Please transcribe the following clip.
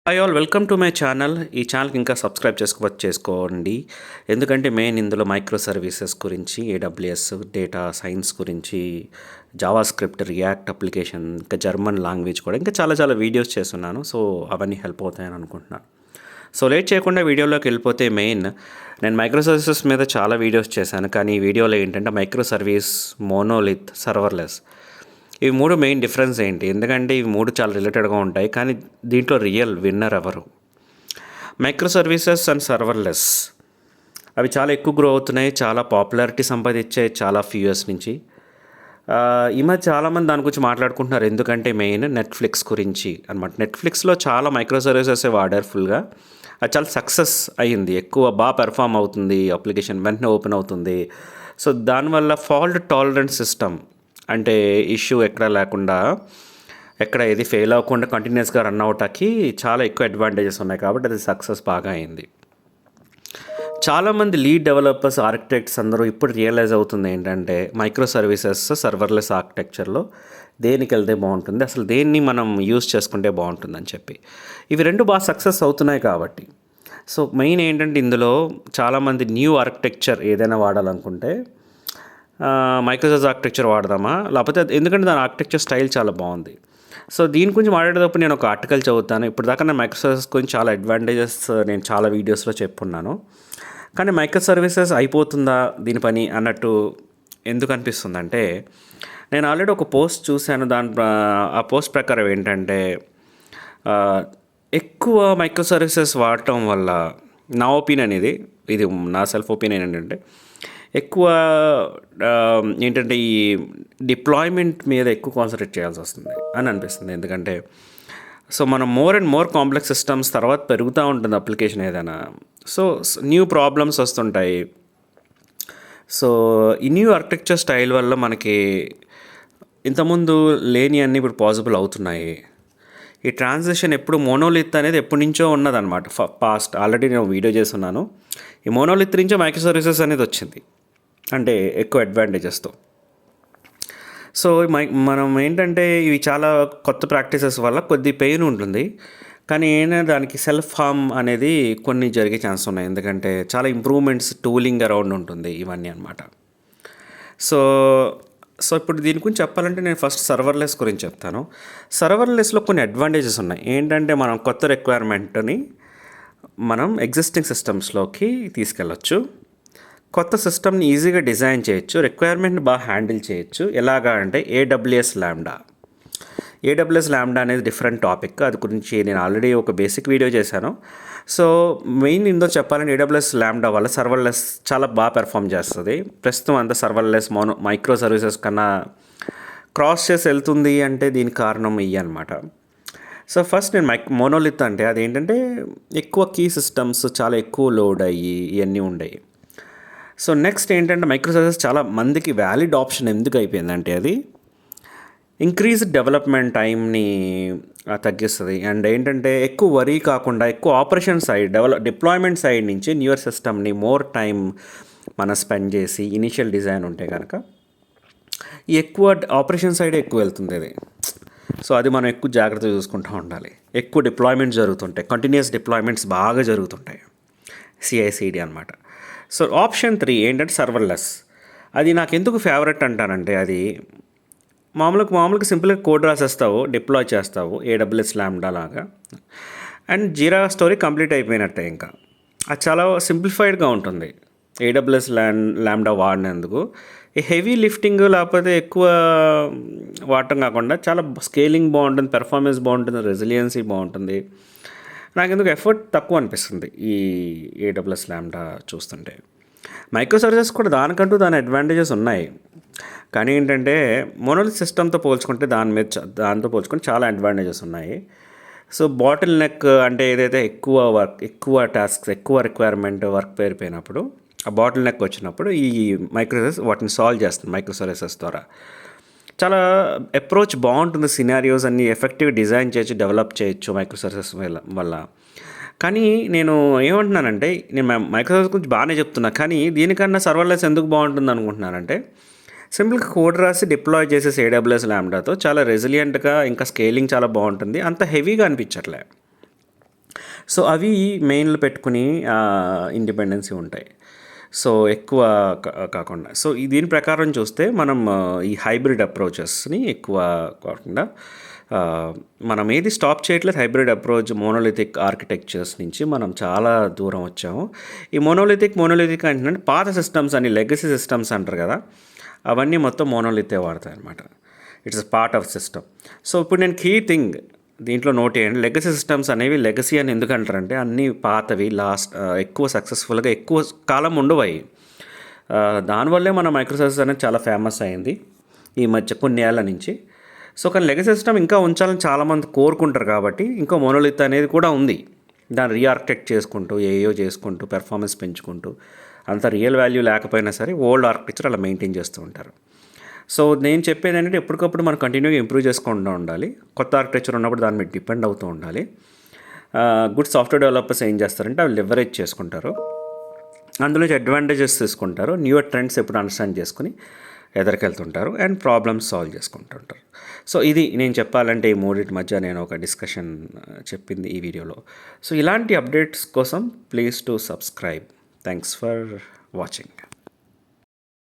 Hi all welcome to my channel. ఈ ఛానల్కి ఇంకా సబ్స్క్రైబ్ చేసుకోండి. ఎందుకంటే మెయిన్ ఇందులో మైక్రో సర్వీసెస్ గురించి, ఏడబ్ల్యూఎస్, డేటా సైన్స్ గురించి, జావా స్క్రిప్ట్, రియాక్ట్ అప్లికేషన్, ఇంకా జర్మన్ లాంగ్వేజ్ కూడా ఇంకా చాలా చాలా వీడియోస్ చేస్తున్నాను. సో అవన్నీ హెల్ప్ అవుతాయని అనుకుంటున్నాను. సో లేట్ చేయకుండా వీడియోలోకి వెళ్ళిపోతే నేను మైక్రో సర్వీసెస్ మీద చాలా వీడియోస్ చేశాను. కానీ ఈ వీడియోలో ఏంటంటే మైక్రో సర్వీస్, మోనోలిత్, సర్వర్లెస్, ఇవి మూడు మెయిన్ డిఫరెన్స్ ఏంటి? ఎందుకంటే ఇవి మూడు చాలా రిలేటెడ్గా ఉంటాయి. కానీ దీంట్లో రియల్ విన్నర్ ఎవరు? మైక్రో సర్వీసెస్ అండ్ సర్వర్లెస్ అవి చాలా ఎక్కువ గ్రో అవుతున్నాయి, చాలా పాపులారిటీ సంపాదించాయి చాలా ఫ్యూ ఇయర్స్ నుంచి. ఈ మధ్య చాలామంది దాని గురించి మాట్లాడుకుంటున్నారు. ఎందుకంటే మెయిన్ నెట్ఫ్లిక్స్ గురించి అనమాట. నెట్ఫ్లిక్స్లో చాలా మైక్రో సర్వీసెస్ వాడారు ఫుల్గా. అది చాలా సక్సెస్ అయ్యింది, ఎక్కువ బాగా పెర్ఫామ్ అవుతుంది, అప్లికేషన్ వెంటనే ఓపెన్ అవుతుంది. సో దానివల్ల ఫాల్ట్ టాలరెన్స్ సిస్టమ్, అంటే ఇష్యూ ఎక్కడ లేకుండా, ఎక్కడ ఏది ఫెయిల్ అవ్వకుండా కంటిన్యూస్గా రన్ అవటానికి చాలా ఎక్కువ అడ్వాంటేజెస్ ఉన్నాయి. కాబట్టి అది సక్సెస్ బాగా అయింది. చాలామంది లీడ్ డెవలపర్స్, ఆర్కిటెక్ట్స్ అందరూ ఇప్పుడు రియలైజ్ అవుతుంది ఏంటంటే మైక్రో సర్వీసెస్, సర్వర్లెస్ ఆర్కిటెక్చర్లో దేనికి వెళ్తే బాగుంటుంది, అసలు దేన్ని మనం యూజ్ చేసుకుంటే బాగుంటుందని చెప్పి. ఇవి రెండు బాగా సక్సెస్ అవుతున్నాయి కాబట్టి. సో మెయిన్ ఏంటంటే ఇందులో చాలామంది న్యూ ఆర్కిటెక్చర్ ఏదైనా వాడాలనుకుంటే మైక్రోసాఫ్ట్ ఆర్కిటెక్చర్ వాడదామా, లేకపోతే ఎందుకంటే దాని ఆర్కిటెక్చర్ స్టైల్ చాలా బాగుంది. సో దీని గురించి మాట్లాడేటప్పుడు నేను ఒక ఆర్టికల్ చదువుతాను. ఇప్పుడు దాకా నేను మైక్రోసర్వీసెస్ గురించి చాలా అడ్వాంటేజెస్ నేను చాలా వీడియోస్లో చెప్పుకున్నాను. కానీ మైక్రో సర్వీసెస్ అయిపోతుందా దీని పని అన్నట్టు ఎందుకు అనిపిస్తుంది అంటే, నేను ఆల్రెడీ ఒక పోస్ట్ చూశాను. ఆ పోస్ట్ ప్రకారం ఏంటంటే, ఎక్కువ మైక్రో సర్వీసెస్ వాడటం వల్ల, నా ఒపీనియన్ ఇది నా సెల్ఫ్ ఒపీనియన్ ఏంటంటే, ఎక్కువ ఏంటంటే ఈ డిప్లాయ్మెంట్ మీద ఎక్కువ కాన్సన్ట్రేట్ చేయాల్సి వస్తుంది అని అనిపిస్తుంది. ఎందుకంటే మనం more and more complex systems తర్వాత పెరుగుతూ ఉంటుంది అప్లికేషన్ ఏదైనా. సో న్యూ ప్రాబ్లమ్స్ వస్తుంటాయి. సో ఈ న్యూ ఆర్కిటెక్చర్ స్టైల్ వల్ల మనకి ఇంతకుముందు లేని అన్నీ ఇప్పుడు పాసిబుల్ అవుతున్నాయి. ఈ ట్రాన్సిషన్ ఎప్పుడు మోనోలిత్ అనేది ఎప్పటి నుంచో ఉన్నదన్నమాట. పాస్ట్ ఆల్రెడీ నేను వీడియో చేస్తున్నాను. ఈ మోనోలిత్ నుంచో మైక్రో సర్వీసెస్ అనేది వచ్చింది, అంటే ఎక్కువ అడ్వాంటేజెస్తో. సో మనం ఏంటంటే ఇవి చాలా కొత్త ప్రాక్టీసెస్ వల్ల కొద్ది పెయిన్ ఉంటుంది. కానీ దానికి సెల్ఫ్ హార్మ్ అనేది కొన్ని జరిగే ఛాన్స్ ఉన్నాయి. ఎందుకంటే చాలా ఇంప్రూవ్మెంట్స్, టూలింగ్ అరౌండ్ ఉంటుంది ఇవన్నీ అనమాట. సో ఇప్పుడు దీని గురించి చెప్పాలంటే నేను ఫస్ట్ సర్వర్లెస్ గురించి చెప్తాను. సర్వర్లెస్లో కొన్ని అడ్వాంటేజెస్ ఉన్నాయి. ఏంటంటే మనం కొత్త రిక్వైర్మెంట్ని మనం ఎగ్జిస్టింగ్ సిస్టమ్స్లోకి తీసుకెళ్ళచ్చు, కొత్త సిస్టమ్ని ఈజీగా డిజైన్ చేయొచ్చు, రిక్వైర్మెంట్ని బాగా హ్యాండిల్ చేయొచ్చు. ఎలాగా అంటే ఏడబ్ల్యూఎస్ ల్యాండా అనేది డిఫరెంట్ టాపిక్. అది గురించి నేను ఆల్రెడీ ఒక బేసిక్ వీడియో చేశాను. సో మెయిన్ ఇందులో చెప్పాలంటే ఏడబ్ల్యూఎస్ ల్యాండా వల్ల సర్వర్లెస్ చాలా బాగా పెర్ఫామ్ చేస్తుంది. ప్రస్తుతం అంతా సర్వర్లెస్ మైక్రో సర్వీసెస్ కన్నా క్రాస్ చేసి వెళ్తుంది అంటే దీనికి కారణం ఇవి అనమాట. సో ఫస్ట్ నేను మోనోలిత్ అంటే అదేంటంటే ఎక్కువ కీ సిస్టమ్స్ చాలా ఎక్కువ లోడ్ అయ్యి ఇవన్నీ ఉండేవి. సో నెక్స్ట్ ఏంటంటే మైక్రో సర్వీసెస్ చాలా మందికి వ్యాలిడ్ ఆప్షన్ ఎందుకు అయిపోయిందంటే, అది ఇంక్రీజ్ డెవలప్మెంట్ టైంని తగ్గిస్తుంది. అండ్ ఏంటంటే ఎక్కువ వరీ కాకుండా ఎక్కువ ఆపరేషన్ సైడ్, డిప్లాయ్మెంట్ సైడ్ నుంచి న్యూయర్ సిస్టమ్ని మోర్ టైం మనం స్పెండ్ చేసి ఇనిషియల్ డిజైన్ ఉంటే కనుక ఈ ఎక్కువ ఆపరేషన్ సైడ్ ఎక్కువ వెళ్తుంది అది. సో అది మనం ఎక్కువ జాగ్రత్తగా చూసుకుంటూ ఉండాలి. ఎక్కువ డిప్లాయ్మెంట్స్ జరుగుతుంటాయి, కంటిన్యూస్ డిప్లాయ్మెంట్స్ బాగా జరుగుతుంటాయి, CI/CD అనమాట. సో ఆప్షన్ 3 ఏంటంటే సర్వర్లెస్. అది నాకు ఎందుకు ఫేవరెట్ అంటానంటే, అది మామూలుగా సింపుల్గా కోడ్ రాసేస్తావు, డిప్లాయ్ చేస్తావు ఏడబ్ల్యూఎస్ ల్యాండా లాగా, అండ్ జీరా స్టోరీ కంప్లీట్ అయిపోయినట్టే. ఇంకా అది చాలా సింప్లిఫైడ్గా ఉంటుంది ఏడబ్ల్యూఎస్ ల్యాండా వాడినందుకు. ఈ హెవీ లిఫ్టింగ్ లేకపోతే ఎక్కువ వాడటం కాకుండా చాలా స్కేలింగ్ బాగుంటుంది, పెర్ఫార్మెన్స్ బాగుంటుంది, రెసిలియన్సీ బాగుంటుంది. నాకు ఎందుకు ఎఫర్ట్ తక్కువ అనిపిస్తుంది ఈ ఏడబ్ల్యూఎస్ ల్యాండా చూస్తుంటే. మైక్రో సర్వీసెస్ కూడా దానికంటూ దాని అడ్వాంటేజెస్ ఉన్నాయి. కానీ ఏంటంటే మోనోలిత్ సిస్టమ్తో పోల్చుకుంటే దాంతో పోల్చుకుంటే చాలా అడ్వాంటేజెస్ ఉన్నాయి. సో బాటిల్ నెక్ అంటే ఏదైతే ఎక్కువ టాస్క్స్, ఎక్కువ రిక్వైర్మెంట్ వర్క్ పేరిపోయినప్పుడు, ఆ బాటిల్ నెక్ వచ్చినప్పుడు ఈ మైక్రో సర్వీసెస్ వాటిని సాల్వ్ చేస్తుంది. మైక్రో సర్వీసెస్ ద్వారా చాలా అప్రోచ్ బాగుంటుంది, సినారియోస్ అన్నీ ఎఫెక్టివ్ డిజైన్ చేయొచ్చు, డెవలప్ చేయొచ్చు మైక్రో సర్వీసెస్ వల్ల. కానీ నేను ఏమంటున్నానంటే, నేను మైక్రో సర్వీసెస్ గురించి బాగానే చెప్తున్నా, కానీ దీనికన్నా సర్వర్లెస్ ఎందుకు బాగుంటుంది అనుకుంటున్నానంటే, సింపుల్గా కోడ్ రాసి డిప్లాయ్ చేసేసి ఏడబ్ల్యూఎస్ ల్యాండాతో చాలా రెసిలియంట్గా, ఇంకా స్కేలింగ్ చాలా బాగుంటుంది, అంత హెవీగా అనిపించట్లే. సో అవి మెయిన్లు పెట్టుకుని ఇండిపెండెన్సీ ఉంటాయి. సో ఎక్కువ కాకుండా సో దీని ప్రకారం చూస్తే మనం ఈ హైబ్రిడ్ అప్రోచెస్ని ఎక్కువ కాకుండా మనం ఏది స్టాప్ చేయట్లేదు. హైబ్రిడ్ అప్రోచ్ మోనోలిథిక్ ఆర్కిటెక్చర్స్ నుంచి మనం చాలా దూరం వచ్చాము. ఈ మోనోలిథిక్ అంటే పాత సిస్టమ్స్ అని లెగసీ సిస్టమ్స్ అంటారు కదా, అవన్నీ మొత్తం మోనోలిథే వాడతాయి అనమాట. It's part of system. So ఇప్పుడు నేను కీ థింగ్ దీంట్లో నోట్ చేయండి, లెగసీ సిస్టమ్స్ అనేవి లెగసీ అని ఎందుకు అంటారంటే అన్నీ పాతవి, ఎక్కువ సక్సెస్ఫుల్గా ఎక్కువ కాలం ఉండవయి. దానివల్లే మన మైక్రోసర్వీసెస్ అనేది చాలా ఫేమస్ అయింది ఈ మధ్య కొన్ని ఏళ్ళ నుంచి. సో కానీ లెగసీ సిస్టమ్ ఇంకా ఉంచాలని చాలామంది కోరుకుంటారు కాబట్టి ఇంకా మోనోలిత్ అనేది కూడా ఉంది. దాన్ని రీఆర్కిటెక్ట్ చేసుకుంటూ ఏయో చేసుకుంటూ పెర్ఫార్మెన్స్ పెంచుకుంటూ అంత రియల్ వాల్యూ లేకపోయినా సరే ఓల్డ్ ఆర్కిటెక్చర్ అలా మెయింటైన్ చేస్తూ ఉంటారు. సో నేను చెప్పేది ఏంటంటే ఎప్పటికప్పుడు మనం కంటిన్యూగా ఇంప్రూవ్ చేసుకుంటూ ఉండాలి. కొత్త ఆర్కిటెక్చర్ ఉన్నప్పుడు దాని మీద డిపెండ్ అవుతూ ఉండాలి. గుడ్ సాఫ్ట్వేర్ డెవలపర్స్ ఏం చేస్తారంటే అవి లివరేజ్ చేసుకుంటారు, అందులో అడ్వాంటేజెస్ తీసుకుంటారు, న్యూయర్ ట్రెండ్స్ ఎప్పుడు అండర్స్టాండ్ చేసుకుని ఎదరికెళ్తుంటారు అండ్ ప్రాబ్లమ్స్ సాల్వ్ చేసుకుంటుంటారు. సో ఇది నేను చెప్పాలంటే ఈ మూడింటి మధ్య నేను ఒక డిస్కషన్ చెప్పింది ఈ వీడియోలో. సో ఇలాంటి అప్డేట్స్ కోసం please to subscribe. Thanks for watching.